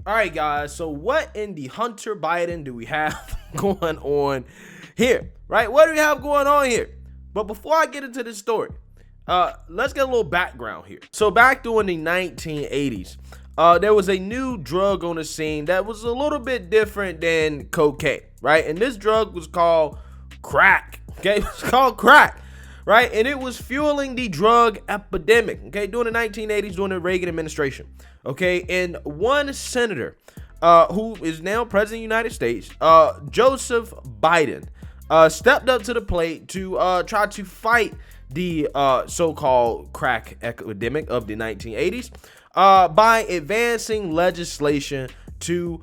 All right, guys. So what in the Hunter Biden do we have going on here, right? What do we have going on here? But before I get into this story, let's get a little background here. So back during the 1980s, there was a new drug on the scene that was a little bit different than cocaine, right? And this drug was called crack. Okay, it's called crack, right? And it was fueling the drug epidemic, okay, during the 1980s, during the Reagan administration, okay? And one senator, who is now president of the United States, Joseph Biden, stepped up to the plate to try to fight the so-called crack epidemic of the 1980s by advancing legislation to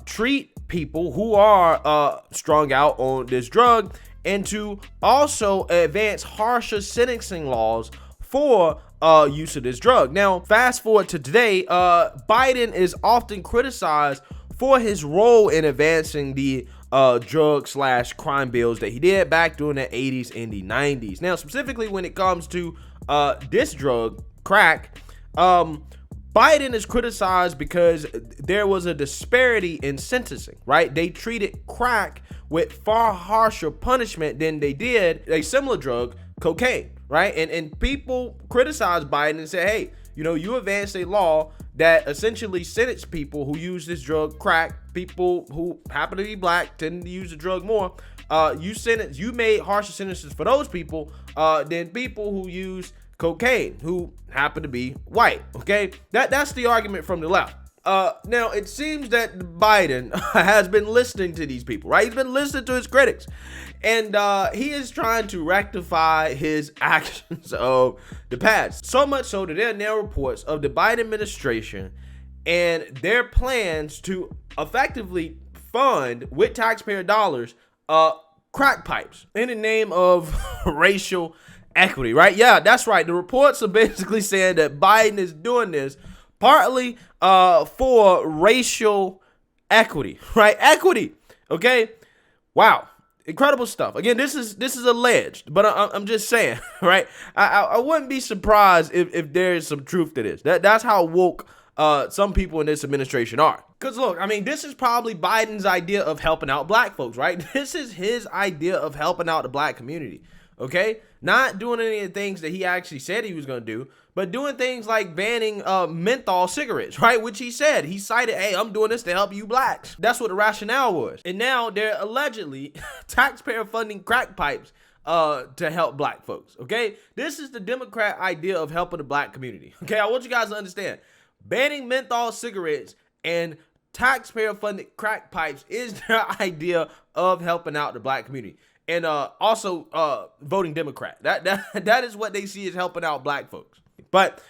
treat people who are strung out on this drug, and to also advance harsher sentencing laws for use of this drug. Now, fast forward to today, Biden is often criticized for his role in advancing the drug/crime bills that he did back during the 80s and the 90s. Now, specifically when it comes to this drug, crack, Biden is criticized because there was a disparity in sentencing, right? They treated crack with far harsher punishment than they did a similar drug, cocaine, right? And people criticize Biden and say, hey, you know, you advanced a law that essentially sentenced people who use this drug, crack, people who happen to be black, tend to use the drug more. You made harsher sentences for those people than people who use cocaine, who happen to be white. Okay, that's the argument from the left. Now it seems that Biden has been listening to these people, right? He's been listening to his critics, and he is trying to rectify his actions of the past. So much so that there are now reports of the Biden administration and their plans to effectively fund with taxpayer dollars crack pipes in the name of racial equity, right? Yeah, that's right. The reports are basically saying that Biden is doing this partly for racial equity, right? Equity, okay? Wow, incredible stuff. Again, this is alleged, but I'm just saying, right? I wouldn't be surprised if there is some truth to this. That's how woke some people in this administration are. Because look, I mean, this is probably Biden's idea of helping out black folks, right? This is his idea of helping out the black community, okay? Not doing any of the things that he actually said he was going to do, but doing things like banning menthol cigarettes, right? Which he said. He cited, hey, I'm doing this to help you blacks. That's what the rationale was. And now they're allegedly taxpayer funding crack pipes to help black folks, okay? This is the Democrat idea of helping the black community, okay? I want you guys to understand. Banning menthol cigarettes and taxpayer funded crack pipes is their idea of helping out the black community. And also voting Democrat. That is what they see as helping out black folks. But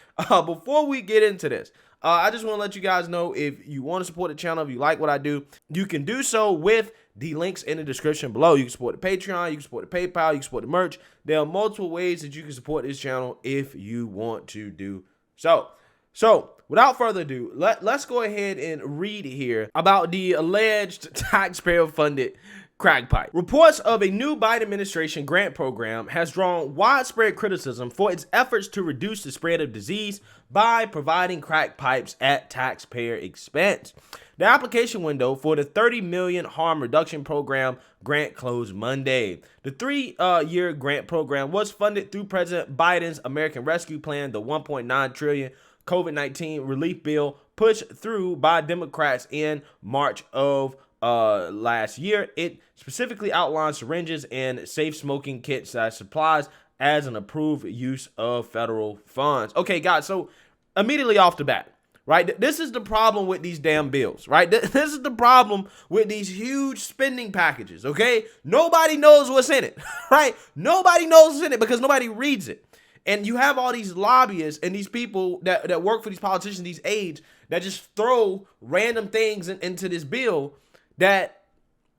before we get into this, I just want to let you guys know, if you want to support the channel, if you like what I do, you can do so with the links in the description below. You can support the Patreon, you can support the PayPal, you can support the merch. There are multiple ways that you can support this channel if you want to do so. So without further ado, let's go ahead and read here about the alleged taxpayer-funded crack pipe. Reports of a new Biden administration grant program has drawn widespread criticism for its efforts to reduce the spread of disease by providing crack pipes at taxpayer expense. The application window for the $30 million harm reduction program grant closed Monday. The 3-year grant program was funded through President Biden's American Rescue Plan, the $1.9 trillion COVID-19 relief bill pushed through by Democrats in March of last year. It specifically outlines syringes and safe smoking kits as supplies as an approved use of federal funds. Okay, guys, so immediately off the bat, right? This is the problem with these damn bills, right? This is the problem with these huge spending packages, okay? Nobody knows what's in it, right? Nobody knows what's in it because nobody reads it. And you have all these lobbyists and these people that work for these politicians, these aides, that just throw random things into this bill that,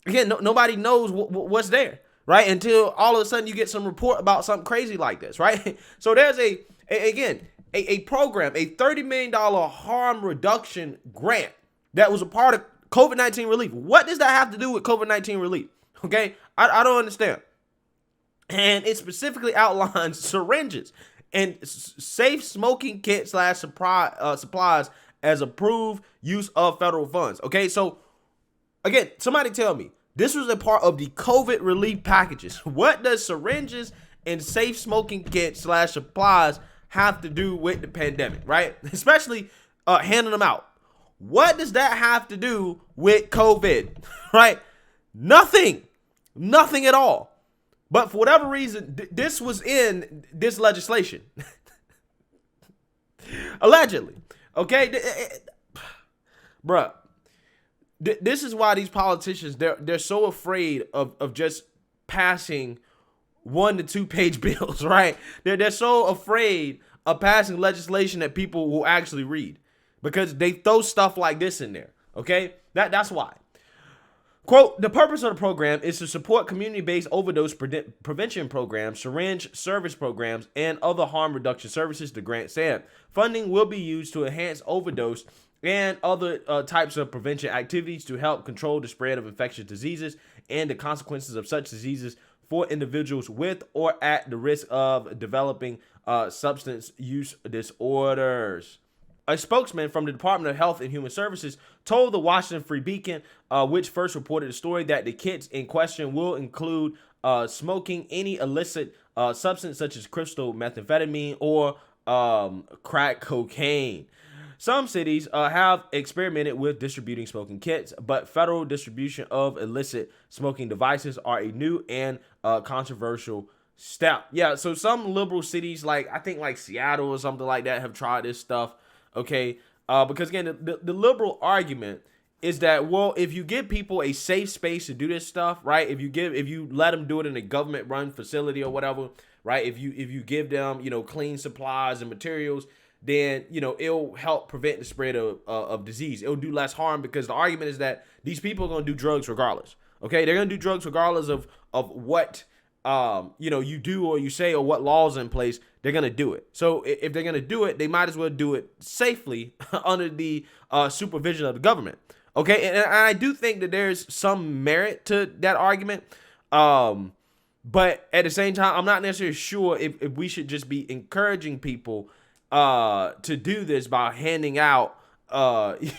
again, nobody knows what's there, right? Until all of a sudden you get some report about something crazy like this, right? So there's a program, a $30 million harm reduction grant that was a part of COVID-19 relief. What does that have to do with COVID-19 relief? Okay, I don't understand. And it specifically outlines syringes and safe smoking kits / supplies as approved use of federal funds. Okay, so again, somebody tell me, this was a part of the COVID relief packages. What does syringes and safe smoking kits / supplies have to do with the pandemic, right? Especially handing them out. What does that have to do with COVID, right? Nothing at all. But for whatever reason, this was in this legislation. Allegedly. Okay? Bruh. This is why these politicians, they're so afraid of just passing 1 to 2 page bills, right? They're so afraid of passing legislation that people will actually read, because they throw stuff like this in there, okay? That's why. Quote, the purpose of the program is to support community-based overdose prevention programs, syringe service programs, and other harm reduction services, the grant said. Funding will be used to enhance overdose and other types of prevention activities to help control the spread of infectious diseases and the consequences of such diseases for individuals with or at the risk of developing substance use disorders. A spokesman from the Department of Health and Human Services told the Washington Free Beacon, which first reported the story, that the kits in question will include smoking any illicit substance such as crystal methamphetamine or crack cocaine. Some cities have experimented with distributing smoking kits, but federal distribution of illicit smoking devices are a new and controversial step. Yeah, so some liberal cities, I think Seattle or something like that, have tried this stuff. Okay, because again, the liberal argument is that, well, if you give people a safe space to do this stuff, right? If you let them do it in a government-run facility or whatever, right? If you give them, clean supplies and materials, then, it'll help prevent the spread of disease. It'll do less harm, because the argument is that these people are going to do drugs regardless. Okay, they're going to do drugs regardless of what you do or you say or what laws are in place. They're going to do it. So if they're going to do it, they might as well do it safely under the supervision of the government. Okay, and I do think that there's some merit to that argument. But at the same time, I'm not necessarily sure if we should just be encouraging people to do this by handing out, pipes.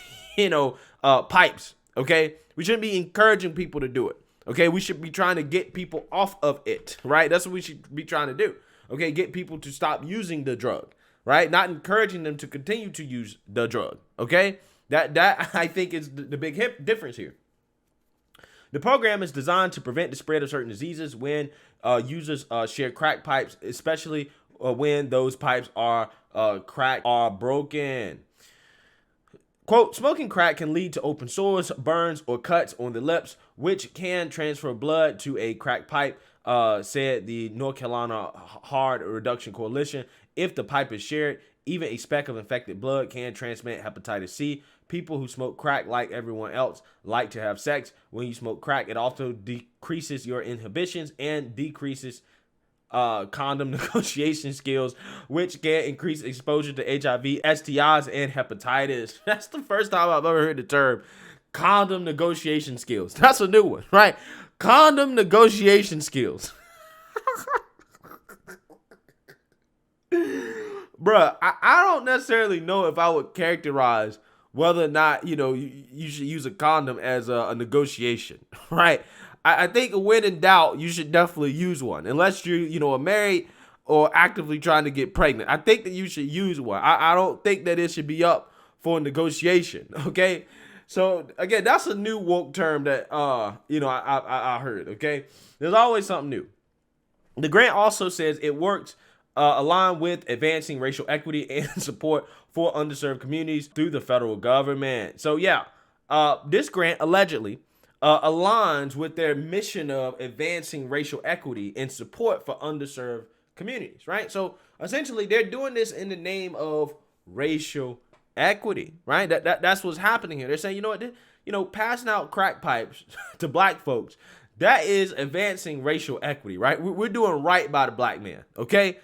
Okay, we shouldn't be encouraging people to do it. Okay, we should be trying to get people off of it, right? That's what we should be trying to do. Okay, get people to stop using the drug, right? Not encouraging them to continue to use the drug. Okay, that I think is the big difference here. The program is designed to prevent the spread of certain diseases when users share crack pipes, especially when those pipes are broken. Quote, smoking crack can lead to open sores, burns, or cuts on the lips, which can transfer blood to a crack pipe, said the North Carolina Harm Reduction Coalition. If the pipe is shared, even a speck of infected blood can transmit hepatitis C. People who smoke crack, like everyone else, like to have sex. When you smoke crack, it also decreases your inhibitions and decreases condom negotiation skills, which can increase exposure to HIV, STIs, and hepatitis. That's the first time I've ever heard the term condom negotiation skills. That's a new one, right? Condom negotiation skills. Bruh, I don't necessarily know if I would characterize whether or not, you should use a condom as a negotiation, right? I think when in doubt, you should definitely use one, unless you are married or actively trying to get pregnant. I think that you should use one. I don't think that it should be up for negotiation. Okay, so again, that's a new woke term that I heard. Okay, there's always something new. The grant also says it works aligned with advancing racial equity and support for underserved communities through the federal government. So yeah, this grant allegedly aligns with their mission of advancing racial equity and support for underserved communities, right? So essentially, they're doing this in the name of racial equity, right? That's what's happening here. They're saying, you know what, passing out crack pipes to black folks, that is advancing racial equity, right? We're doing right by the black man, okay?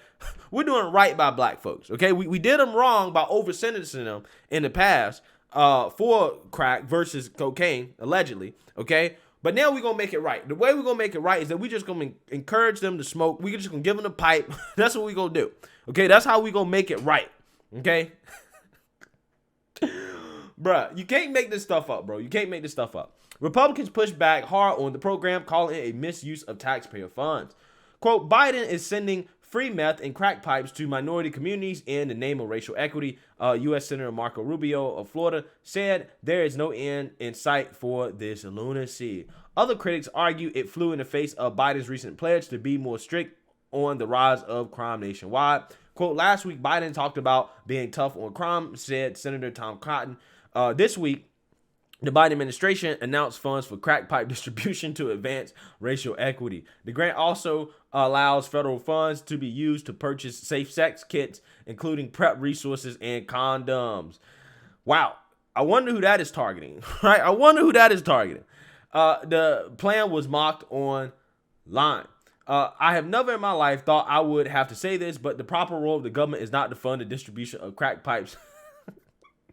We're doing right by black folks, okay? We did them wrong by over-sentencing them in the past for crack versus cocaine, allegedly, okay? But now we're going to make it right. The way we're going to make it right is that we're just going to encourage them to smoke. We're just going to give them a pipe. That's what we're going to do, okay? That's how we're going to make it right, okay? Bruh, you can't make this stuff up, bro. You can't make this stuff up. Republicans push back hard on the program, calling it a misuse of taxpayer funds. Quote, Biden is sending free meth and crack pipes to minority communities in the name of racial equity. U.S. Senator Marco Rubio of Florida said there is no end in sight for this lunacy. Other critics argue it flew in the face of Biden's recent pledge to be more strict on the rise of crime nationwide. Quote, last week, Biden talked about being tough on crime, said Senator Tom Cotton. This week, the Biden administration announced funds for crack pipe distribution to advance racial equity. The grant also allows federal funds to be used to purchase safe sex kits, including PrEP resources and condoms. Wow. I wonder who that is targeting, right? I wonder who that is targeting. The plan was mocked online. I have never in my life thought I would have to say this, but the proper role of the government is not to fund the distribution of crack pipes.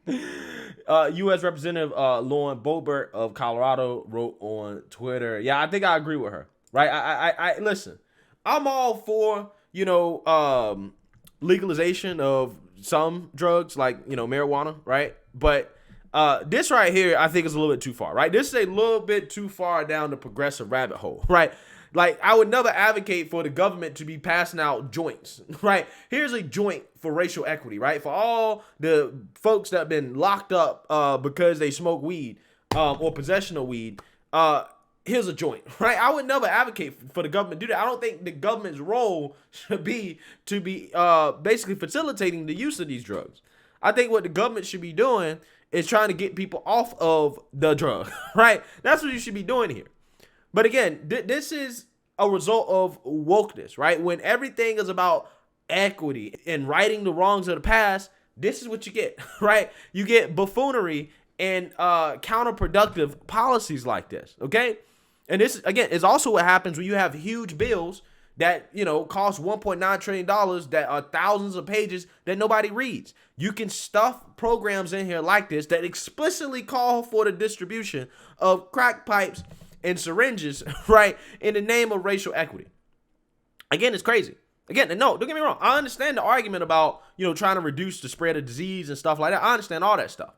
U.S. Representative Lauren Boebert of Colorado wrote on Twitter. Yeah, I think I agree with her. Right? I listen. I'm all for legalization of some drugs like marijuana, right? But this right here, I think is a little bit too far. Right? This is a little bit too far down the progressive rabbit hole. Right? Like, I would never advocate for the government to be passing out joints, right? Here's a joint for racial equity, right? For all the folks that have been locked up because they smoke weed or possession of weed, here's a joint, right? I would never advocate for the government to do that. I don't think the government's role should be to be basically facilitating the use of these drugs. I think what the government should be doing is trying to get people off of the drug, right? That's what you should be doing here. But again, this is a result of wokeness, right? When everything is about equity and righting the wrongs of the past, this is what you get, right? You get buffoonery and counterproductive policies like this, okay? And this, again, is also what happens when you have huge bills that, cost $1.9 trillion that are thousands of pages that nobody reads. You can stuff programs in here like this that explicitly call for the distribution of crack pipes and syringes, right, in the name of racial equity. Again, it's crazy. Again, no, don't get me wrong. I understand the argument about, trying to reduce the spread of disease and stuff like that. I understand all that stuff.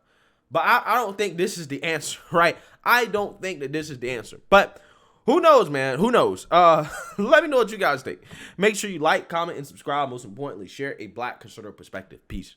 But I don't think this is the answer, right? I don't think that this is the answer. But who knows, man? Who knows? Let me know what you guys think. Make sure you like, comment, and subscribe. Most importantly, share a Black conservative perspective. Peace.